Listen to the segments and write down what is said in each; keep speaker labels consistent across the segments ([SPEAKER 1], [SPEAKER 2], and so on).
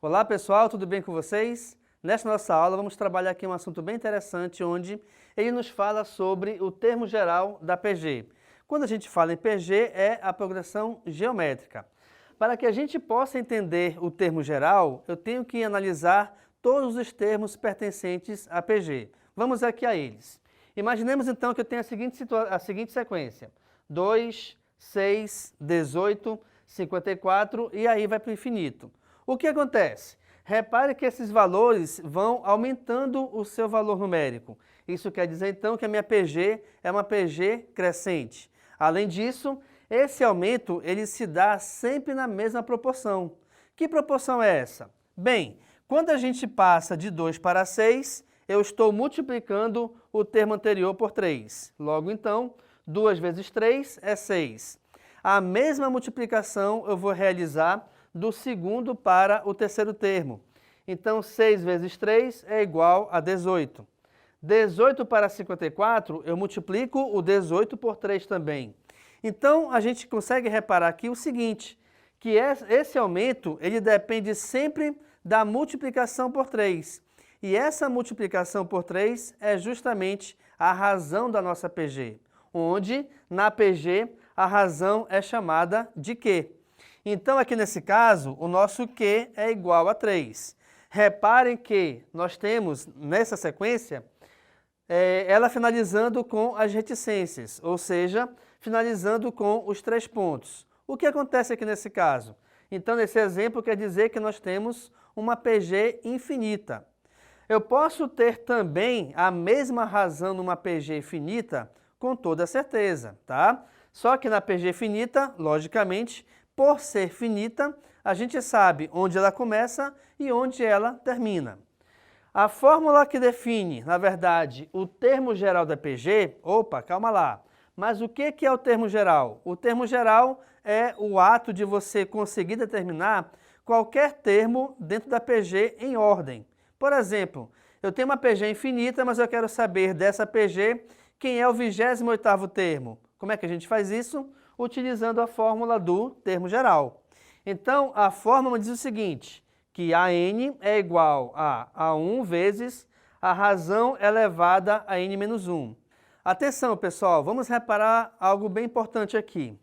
[SPEAKER 1] Olá pessoal, tudo bem com vocês? Nesta nossa aula vamos trabalhar aqui um assunto bem interessante onde ele nos fala sobre o termo geral da PG. Quando a gente fala em PG é a progressão geométrica. Para que a gente possa entender o termo geral, eu tenho que analisar todos os termos pertencentes a PG. Vamos aqui a eles. Imaginemos então que eu tenho a seguinte sequência: 2, 6, 18, 54 e aí vai para o infinito. O que acontece? Repare que esses valores vão aumentando o seu valor numérico. Isso quer dizer então que a minha PG é uma PG crescente. Além disso, esse aumento ele se dá sempre na mesma proporção. Que proporção é essa? Bem, quando a gente passa de 2 para 6, eu estou multiplicando o termo anterior por 3. Logo então, 2 vezes 3 é 6. A mesma multiplicação eu vou realizar do segundo para o terceiro termo. Então, 6 vezes 3 é igual a 18. 18 para 54, eu multiplico o 18 por 3 também. Então, a gente consegue reparar aqui o seguinte, que esse aumento ele depende sempre da multiplicação por 3. E essa multiplicação por 3 é justamente a razão da nossa PG, onde na PG a razão é chamada de Q. Então, aqui nesse caso, o nosso Q é igual a 3. Reparem que nós temos, nessa sequência, ela finalizando com as reticências, ou seja, finalizando com os 3 pontos. O que acontece aqui nesse caso? Então, nesse exemplo, quer dizer que nós temos uma PG infinita. Eu posso ter também a mesma razão numa PG infinita com toda certeza, tá? Só que na PG finita, logicamente, por ser finita, a gente sabe onde ela começa e onde ela termina. A fórmula que define, na verdade, o termo geral da PG, opa, calma lá, mas o que é o termo geral? O termo geral é o ato de você conseguir determinar qualquer termo dentro da PG em ordem. Por exemplo, eu tenho uma PG infinita, mas eu quero saber dessa PG quem é o 28º termo. Como é que a gente faz isso? Utilizando a fórmula do termo geral. Então, a fórmula diz o seguinte, que AN é igual a A1 vezes a razão elevada a N menos 1. Atenção, pessoal, vamos reparar algo bem importante aqui.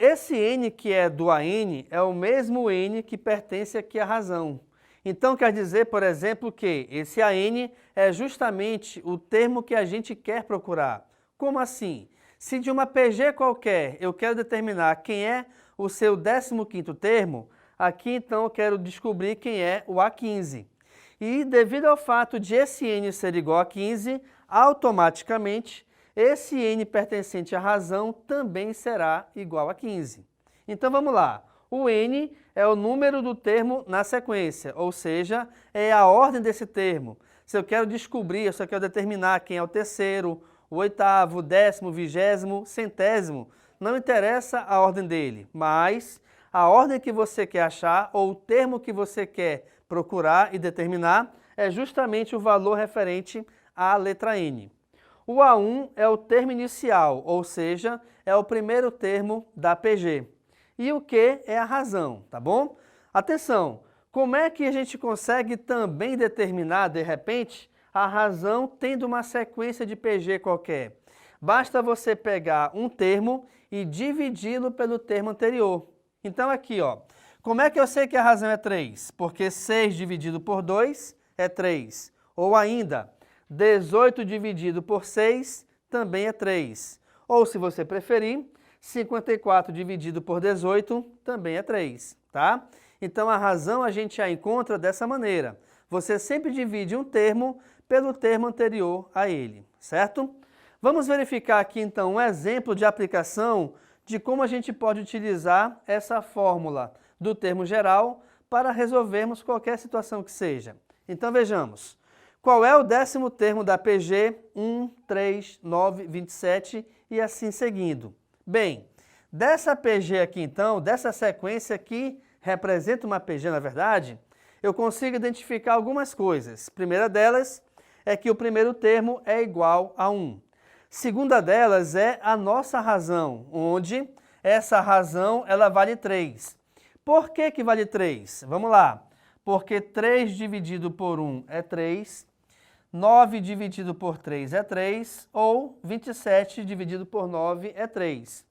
[SPEAKER 1] Esse N que é do AN é o mesmo N que pertence aqui à razão. Então, quer dizer, por exemplo, que esse AN é justamente o termo que a gente quer procurar. Como assim? Se de uma PG qualquer eu quero determinar quem é o seu 15º termo, aqui então eu quero descobrir quem é o A15. E devido ao fato de esse N ser igual a 15, automaticamente esse N pertencente à razão também será igual a 15. Então vamos lá. O N é o número do termo na sequência, ou seja, é a ordem desse termo. Se eu quero descobrir, se eu quero determinar quem é o terceiro, o 8º, 10º, 20º, 100º, não interessa a ordem dele, mas a ordem que você quer achar ou o termo que você quer procurar e determinar é justamente o valor referente à letra N. O A1 é o termo inicial, ou seja, é o primeiro termo da PG. E o Q é a razão, tá bom? Atenção, como é que a gente consegue também determinar, de repente, a razão tendo uma sequência de PG qualquer? Basta você pegar um termo e dividi-lo pelo termo anterior. Então aqui, ó, como é que eu sei que a razão é 3? Porque 6 dividido por 2 é 3. Ou ainda, 18 dividido por 6 também é 3. Ou, se você preferir, 54 dividido por 18 também é 3, tá? Então a razão a gente a encontra dessa maneira. Você sempre divide um termo pelo termo anterior a ele, certo? Vamos verificar aqui então um exemplo de aplicação de como a gente pode utilizar essa fórmula do termo geral para resolvermos qualquer situação que seja. Então vejamos. Qual é o 10º termo da PG? 1, 3, 9, 27 e assim seguindo. Bem, dessa PG aqui então, dessa sequência que representa uma PG na verdade, eu consigo identificar algumas coisas. Primeira delas é que o primeiro termo é igual a 1. Segunda delas é a nossa razão, onde essa razão ela vale 3. Por que vale 3? Vamos lá. porque 3 dividido por 1 é 3, 9 dividido por 3 é 3, ou 27 dividido por 9 é 3.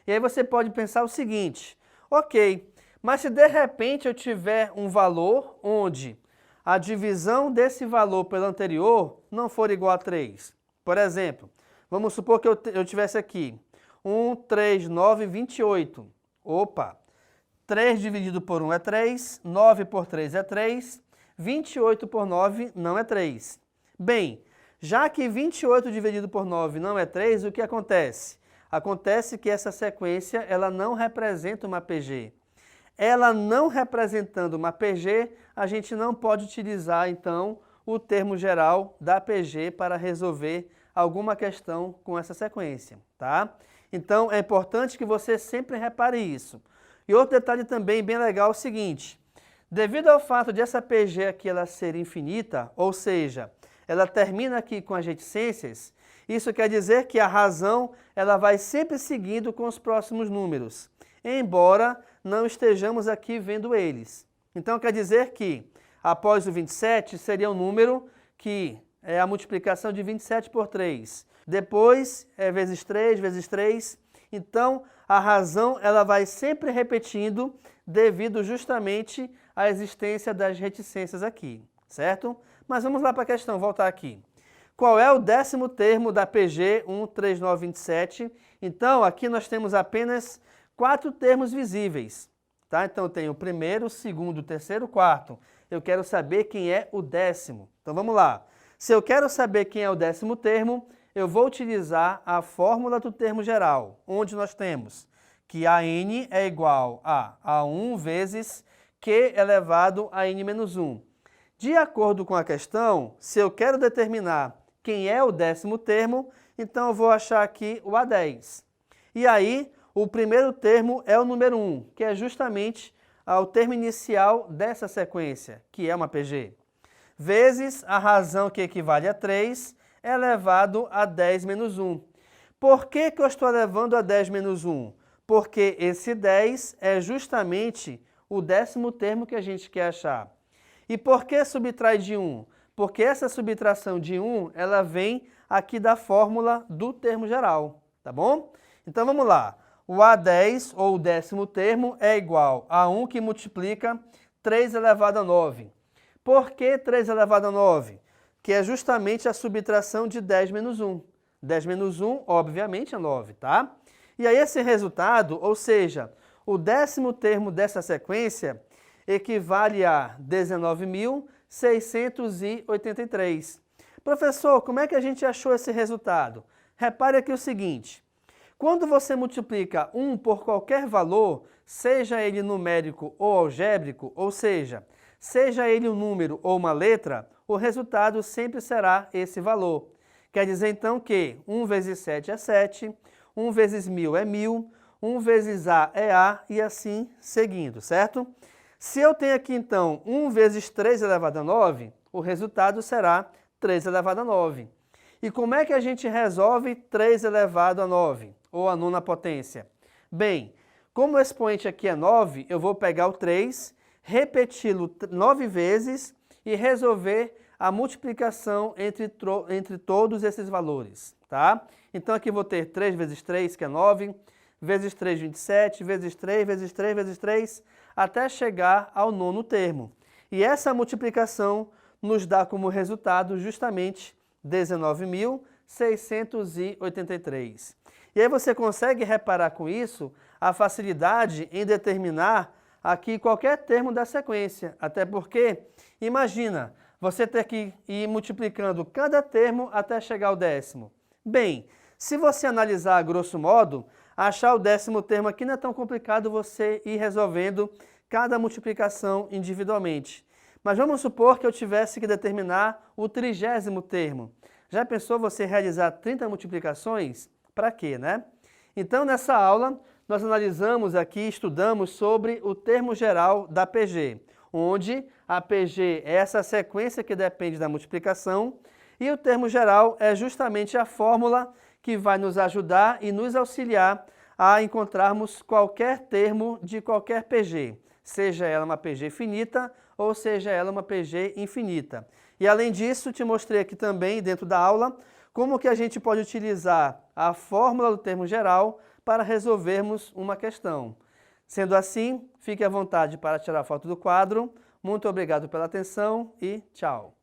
[SPEAKER 1] E aí você pode pensar o seguinte, ok, mas se de repente eu tiver um valor onde a divisão desse valor pelo anterior não for igual a 3. Por exemplo, vamos supor que eu tivesse aqui 1, 3, 9, 28. Opa! 3 dividido por 1 é 3, 9 por 3 é 3, 28 por 9 não é 3. Bem, já que 28 dividido por 9 não é 3, o que acontece? Acontece que essa sequência ela não representa uma PG. Ela não representando uma PG, a gente não pode utilizar, então, o termo geral da PG para resolver alguma questão com essa sequência, tá? Então, é importante que você sempre repare isso. E outro detalhe também bem legal é o seguinte, devido ao fato de essa PG aqui ela ser infinita, ou seja, ela termina aqui com as reticências, isso quer dizer que a razão ela vai sempre seguindo com os próximos números, embora não estejamos aqui vendo eles. Então quer dizer que após o 27 seria um número que é a multiplicação de 27 por 3. Depois é vezes 3, vezes 3. Então a razão ela vai sempre repetindo devido justamente à existência das reticências aqui, certo? Mas vamos lá para a questão, voltar aqui. Qual é o 10º termo da PG 13927? Então aqui nós temos apenas 4 termos visíveis. Tá? Então eu tenho o primeiro, o segundo, o terceiro, o quarto. Eu quero saber quem é o 10º. Então vamos lá. Se eu quero saber quem é o 10º termo, eu vou utilizar a fórmula do termo geral, onde nós temos que a n é igual a A1 vezes Q elevado a n menos 1. De acordo com a questão, se eu quero determinar quem é o 10º termo, então eu vou achar aqui o A10. E aí, o primeiro termo é o número 1, que é justamente o termo inicial dessa sequência, que é uma PG, vezes a razão que equivale a 3 elevado a 10 menos 1. Por que eu estou elevando a 10 menos 1? Porque esse 10 é justamente o 10º termo que a gente quer achar. E por que subtrai de 1? Porque essa subtração de 1, ela vem aqui da fórmula do termo geral, tá bom? Então vamos lá. O A10, ou o 10º termo, é igual a 1 que multiplica 3 elevado a 9. Por que 3 elevado a 9? Que é justamente a subtração de 10 menos 1. 10 menos 1, obviamente, é 9, tá? E aí esse resultado, ou seja, o 10º termo dessa sequência equivale a 19.683. Professor, como é que a gente achou esse resultado? Repare aqui o seguinte, quando você multiplica 1 por qualquer valor, seja ele numérico ou algébrico, ou seja ele um número ou uma letra, o resultado sempre será esse valor. Quer dizer então que 1 vezes 7 é 7, 1 vezes 1000 é 1000, 1 vezes A é A e assim seguindo, certo? Se eu tenho aqui então 1 vezes 3 elevado a 9, o resultado será 3 elevado a 9. E como é que a gente resolve 3 elevado a 9, ou a nona potência? Bem, como o expoente aqui é 9, eu vou pegar o 3, repeti-lo 9 vezes e resolver a multiplicação entre todos esses valores, tá? Então aqui vou ter 3 vezes 3, que é 9, vezes 3, 27, vezes 3, vezes 3, vezes 3, até chegar ao nono termo. E essa multiplicação nos dá como resultado justamente 19.683. E aí você consegue reparar com isso a facilidade em determinar aqui qualquer termo da sequência. Até porque, imagina, você ter que ir multiplicando cada termo até chegar ao 10º. Bem, se você analisar a grosso modo, achar o 10º termo aqui não é tão complicado você ir resolvendo cada multiplicação individualmente. Mas vamos supor que eu tivesse que determinar o 30º termo. Já pensou você realizar 30 multiplicações? Para quê, né? Então, nessa aula, nós analisamos aqui, estudamos sobre o termo geral da PG, onde a PG é essa sequência que depende da multiplicação e o termo geral é justamente a fórmula que vai nos ajudar e nos auxiliar a encontrarmos qualquer termo de qualquer PG, seja ela uma PG finita ou seja ela uma PG infinita. E além disso, te mostrei aqui também, dentro da aula, como que a gente pode utilizar a fórmula do termo geral para resolvermos uma questão. Sendo assim, fique à vontade para tirar foto do quadro. Muito obrigado pela atenção e tchau!